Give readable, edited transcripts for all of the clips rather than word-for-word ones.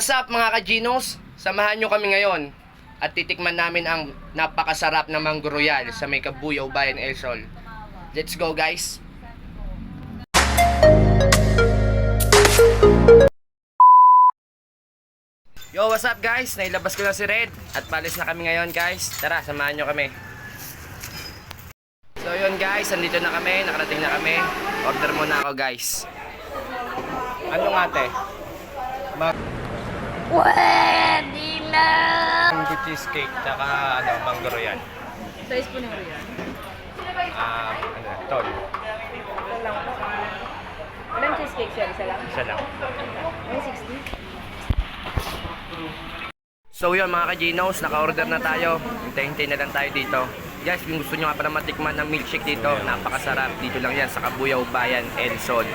what's up mga ka-Ginos? Samahan nyo kami ngayon at titikman namin ang napakasarap na Mango Royal sa may Kabuyaw, Bayan, El Sol. Let's go guys! Yo, what's up guys? Nailabas ko na si Red at palis na kami ngayon guys. Tara, samahan nyo kami. So yun guys, andito na kami, nakarating na kami. Order muna ako guys. Ano nga te? Pwede na! Mango cheesecake, tsaka Mango Royal. Size po ng Royal. Tol. Ilang cheesecake siya? Isa lang? Isa lang. 160? So yun mga ka-Ginos, naka-order na tayo. Hintay-hintay na lang tayo dito. Guys, kung gusto nyo nga pala matikman ng milkshake dito, napakasarap. Dito lang yan sa Kabuyaw, Bayan, El Sol.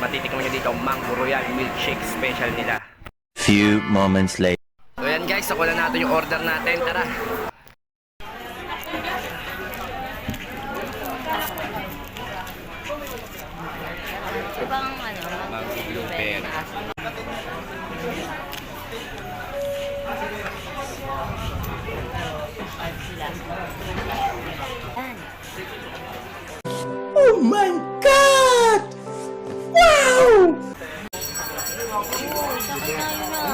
Matitikman nyo dito, Mango Royal milkshake special nila. Few moments later. So yan guys, ako na natin yung order natin. Tara! Ibang Mango blueberry. Oh my God! Wow! Sakit na yun na.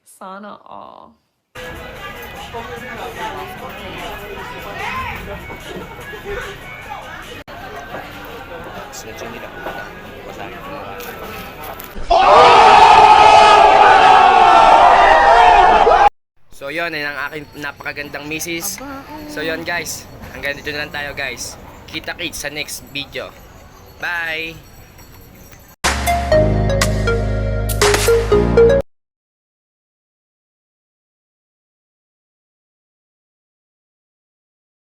Sana all. Sunod nila. Basahin ko mga. So yun, yun ang aking napakagandang misis. So yun guys, hanggang dito na lang tayo guys. Kita-kits sa next video. Bye!